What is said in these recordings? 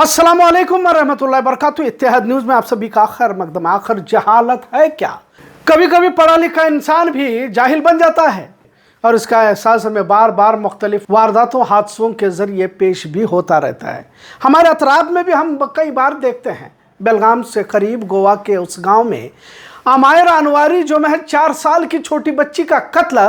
अस्सलाम वालेकुम वरहमतुल्लाहि वबरकातुहू। इत्तेहाद न्यूज़ में आप सभी का खैर मकदम। आखिर जहालत है क्या? कभी कभी पढ़ा लिखा इंसान भी जाहिल बन जाता है और इसका एहसास हमें बार बार मुख्तलिफ वारदातों हादसों के जरिए पेश भी होता रहता है। हमारे अतराफ में भी हम कई बार देखते हैं। बेलगाम से करीब गोवा के उस गाँव में अमायरा अनवारी जो महज 4 साल की छोटी बच्ची का कत्ल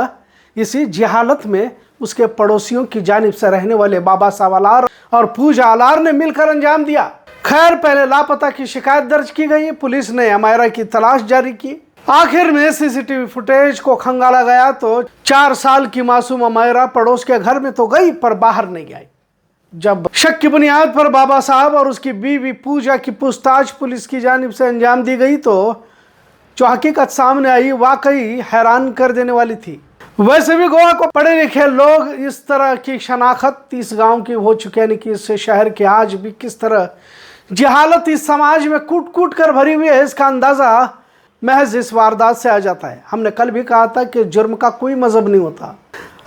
इसी जहालत में उसके पड़ोसियों की जानिब से रहने वाले बाबा साहब अलार और पूजा अलार ने मिलकर अंजाम दिया। खैर, पहले लापता की शिकायत दर्ज की गई। पुलिस ने अमायरा की तलाश जारी की। आखिर में सीसीटीवी फुटेज को खंगाला गया तो 4 साल की मासूम अमायरा पड़ोस के घर में तो गई पर बाहर नहीं आई। जब शक की बुनियाद पर बाबा साहब और उसकी बीवी पूजा की पूछताछ पुलिस की जानिब से अंजाम दी गई तो जो हकीकत सामने आई वाकई हैरान कर देने वाली थी। वैसे भी गोवा को पढ़े लिखे लोग इस तरह की शनाख्त इस गांव की हो चुकी है कि इस शहर के आज भी किस तरह जहालत इस समाज में कूट कूट कर भरी हुई है, इसका अंदाज़ा महज इस वारदात से आ जाता है। हमने कल भी कहा था कि जुर्म का कोई मजहब नहीं होता।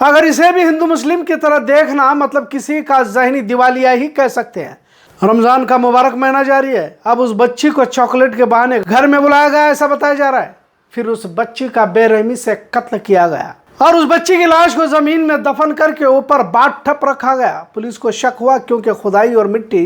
अगर इसे भी हिंदू मुस्लिम की तरह देखना मतलब किसी का जहनी दिवालिया ही कह सकते हैं। रमज़ान का मुबारक महीना जारी है। अब उस बच्ची को चॉकलेट के बहाने घर में बुलाया गया ऐसा बताया जा रहा है। फिर उस बच्ची का बेरहमी से कत्ल किया गया और उस बच्ची की लाश को जमीन में दफन करके ऊपर बाट ठप रखा गया। पुलिस को शक हुआ क्योंकि खुदाई और मिट्टी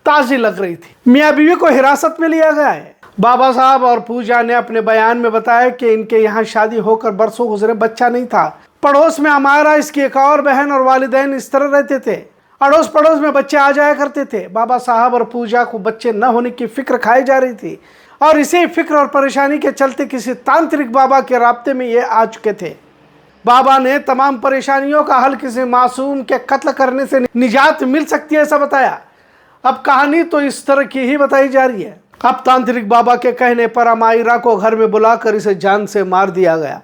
ताजी लग रही थी। मियाँ बीवी को हिरासत में लिया गया है। बाबा साहब और पूजा ने अपने बयान में बताया कि इनके यहाँ शादी होकर बरसों गुजरे, बच्चा नहीं था। पड़ोस में अमायरा, इसकी एक और बहन और वालिदैन इस तरह रहते थे। अड़ोस पड़ोस में बच्चे आ जाया करते थे। बाबा साहब और पूजा को बच्चे न होने की फिक्र खाई जा रही थी और इसी फिक्र और परेशानी के चलते किसी तांत्रिक बाबा के राब्ते में ये आ चुके थे। बाबा ने तमाम परेशानियों का हल किसी मासूम के कत्ल करने से निजात मिल सकती है ऐसा बताया। अब कहानी तो इस तरह की ही बताई जा रही है। अब तांत्रिक बाबा के कहने पर अमायरा को घर में बुलाकर इसे जान से मार दिया गया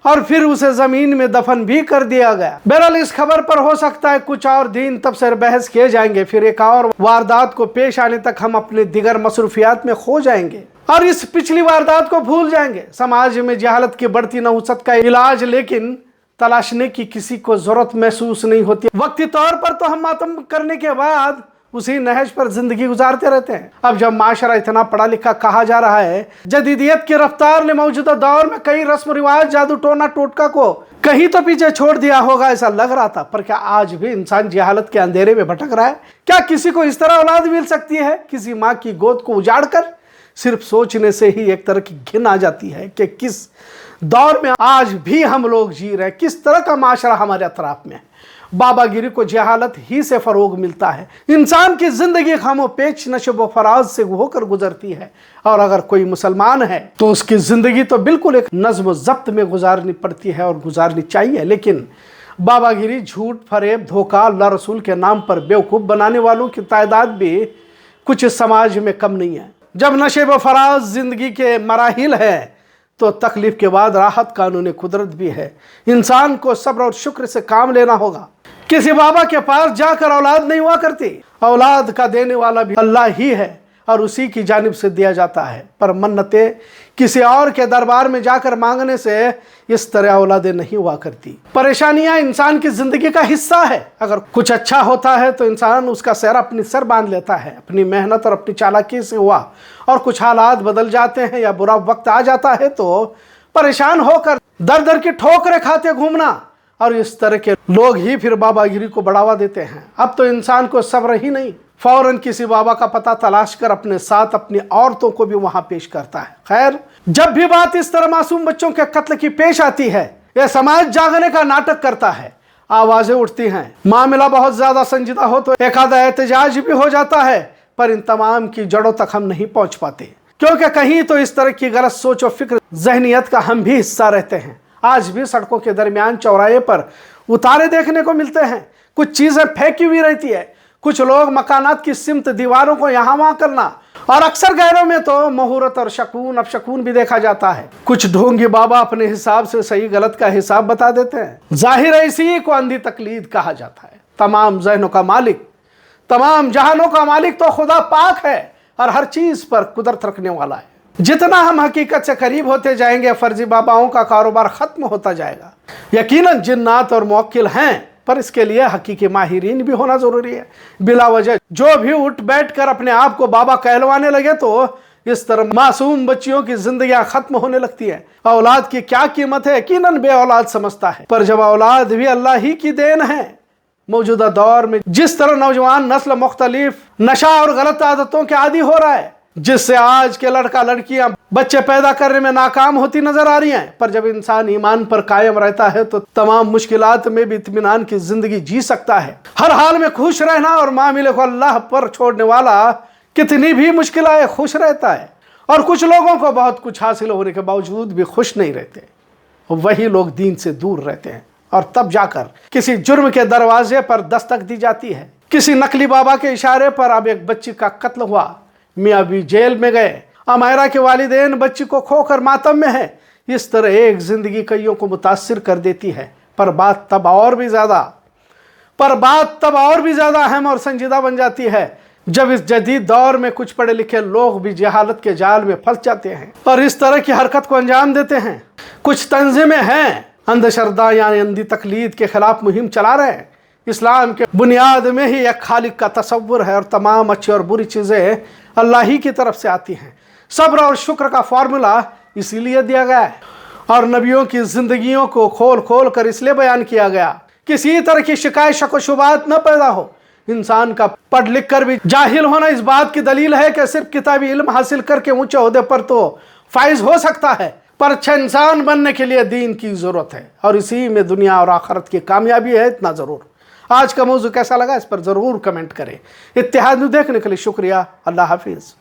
और फिर उसे जमीन में दफन भी कर दिया गया। बहरहाल इस खबर पर हो सकता है कुछ और दिन तबसर बहस किए जाएंगे। फिर एक और वारदात को पेश आने तक हम अपने दिगर मसरूफियात में खो जाएंगे और इस पिछली वारदात को भूल जाएंगे। समाज में जहालत की बढ़ती नहुसत का इलाज लेकिन तलाशने की किसी को जरूरत महसूस नहीं होती। वक्ती तौर पर तो हम मातम करने के बाद उसी नहज पर जिंदगी गुजारते रहते हैं। अब जब माशरा इतना पढ़ा लिखा कहा जा रहा है, जदीदियत की रफ्तार ने मौजूदा दौर में कई रस्म रिवाज, जादू टोना टोटका को कहीं तो पीछे छोड़ दिया होगा ऐसा लग रहा था। पर क्या आज भी इंसान जहालत के अंधेरे में भटक रहा है? क्या किसी को इस तरह औलाद मिल सकती है? किसी माँ की गोद को उजाड़ कर सिर्फ सोचने से ही एक तरह की घिन आ जाती है कि किस दौर में आज भी हम लोग जी रहे हैं, किस तरह का माशरा हमारे अतराफ में है। बाबागिरी को जहालत ही से फरोग मिलता है। इंसान की जिंदगी खामो पेच नशब व फराज से होकर गुजरती है और अगर कोई मुसलमान है तो उसकी जिंदगी तो बिल्कुल एक नज्म जब्त में गुजारनी पड़ती है और गुजारनी चाहिए। लेकिन बाबागिरी, झूठ, फरेब, धोखा, अल्लाह रसूल के नाम पर बेवकूफ़ बनाने वालों की तादाद भी कुछ इस समाज में कम नहीं है। जब नशब व फराज जिंदगी के मराहिल है तो तकलीफ के बाद राहत कानून कुदरत भी है। इंसान को सब्र और शुक्र से काम लेना होगा। किसी बाबा के पास जाकर औलाद नहीं हुआ करती। औलाद का देने वाला भी अल्लाह ही है और उसी की जानिब से दिया जाता है। पर मन्नतें किसी और के दरबार में जाकर मांगने से इस तरह औलादें नहीं हुआ करती। परेशानियां इंसान की जिंदगी का हिस्सा है। अगर कुछ अच्छा होता है तो इंसान उसका सेहरा अपनी सर बांध लेता है। अपनी मेहनत और अपनी चालाकी से हुआ और कुछ हालात बदल जाते हैं या बुरा वक्त आ जाता है तो परेशान होकर दर दर की ठोकरें खाते घूमना और इस तरह के लोग ही फिर बाबागिरी को बढ़ावा देते हैं। अब तो इंसान को सब्र ही नहीं, फौरन किसी बाबा का पता तलाश कर अपने साथ अपनी औरतों को भी वहां पेश करता है। खैर, जब भी बात इस तरह मासूम बच्चों के कत्ल की पेश आती है, यह समाज जागने का नाटक करता है। आवाजें उठती हैं। मामला बहुत ज्यादा संजीदा हो तो एक आधा एहतजाज भी हो जाता है, पर इन तमाम की जड़ों तक हम नहीं पहुंच पाते क्योंकि कहीं तो इस तरह की गलत सोच और फिक्र जहनियत का हम भी हिस्सा रहते हैं। आज भी सड़कों के दरमियान चौराहे पर उतारे देखने को मिलते हैं। कुछ चीजें फेंकी हुई रहती है। कुछ लोग मकानात की सिमत दीवारों को यहाँ वहां करना और अक्सर गैरों में तो मुहूर्त और शकुन अपशकुन भी देखा जाता है। कुछ ढोंगी बाबा अपने हिसाब से सही गलत का हिसाब बता देते हैं। जाहिर है इसी को अंधी तकलीद कहा जाता है। तमाम जहनों का मालिक, तमाम जहानों का मालिक तो खुदा पाक है और हर चीज पर कुदरत रखने वाला है। जितना हम हकीकत से करीब होते जाएंगे फर्जी बाबाओं का कारोबार खत्म होता जाएगा। यकीनन जिन्नात और मुवक्किल हैं पर इसके लिए हकीकी माहिरीन भी होना जरूरी है। बिला वजह जो भी उठ बैठ कर अपने आप को बाबा कहलवाने लगे तो इस तरह मासूम बच्चियों की जिंदगियां खत्म होने लगती है। औलाद की क्या कीमत है यकीनन बे औलाद समझता है, पर जब औलाद भी अल्लाह ही की देन है। मौजूदा दौर में जिस तरह नौजवान नस्ल मुख्तलिफ नशा और गलत आदतों के आदी हो रहा है, जिससे आज के लड़का लड़कियां बच्चे पैदा करने में नाकाम होती नजर आ रही हैं, पर जब इंसान ईमान पर कायम रहता है तो तमाम मुश्किलात में भी इत्मीनान की जिंदगी जी सकता है। हर हाल में खुश रहना और मामले को अल्लाह पर छोड़ने वाला कितनी भी मुश्किल आए खुश रहता है। और कुछ लोगों को बहुत कुछ हासिल होने के बावजूद भी खुश नहीं रहते, वही लोग दीन से दूर रहते हैं। और तब जाकर किसी जुर्म के दरवाजे पर दस्तक दी जाती है। किसी नकली बाबा के इशारे पर अब एक बच्ची का कत्ल हुआ, मियाँ भी जेल में गए, अमायरा के वालिदैन बच्ची को खोकर मातम में है। इस तरह एक जिंदगी कईयों को मुतासिर कर देती है। पर बात तब और भी ज्यादा अहम और संजीदा बन जाती है जब इस जदीद दौर में कुछ पढ़े लिखे लोग भी जहालत के जाल में फंस जाते हैं और इस तरह की हरकत को अंजाम देते हैं। कुछ तंजीमें हैं अंधश्रद्धा यानी अंधी तकलीद के खिलाफ मुहिम चला रहे हैं। इस्लाम के बुनियाद में ही एक खालिक का तसव्वुर है और तमाम अच्छी और बुरी चीज़ें अल्लाह ही की तरफ से आती हैं। सब्र और शुक्र का फार्मूला इसीलिए दिया गया है और नबियों की जिंदगियों को खोल खोल कर इसलिए बयान किया गया, किसी तरह की शिकायत शक व शुबात न पैदा हो। इंसान का पढ़ लिख कर भी जाहिल होना इस बात की दलील है कि सिर्फ किताबी इल्म हासिल करके ऊंचे ओहदे पर तो फाइज हो सकता है, पर अच्छा इंसान बनने के लिए दीन की जरूरत है और इसी में दुनिया और आखिरत की कामयाबी है, इतना जरूर। आज का मौजू कैसा लगा इस पर जरूर कमेंट करें। इत्तेहाद न्यूज़ देखने के लिए शुक्रिया। अल्लाह हाफिज।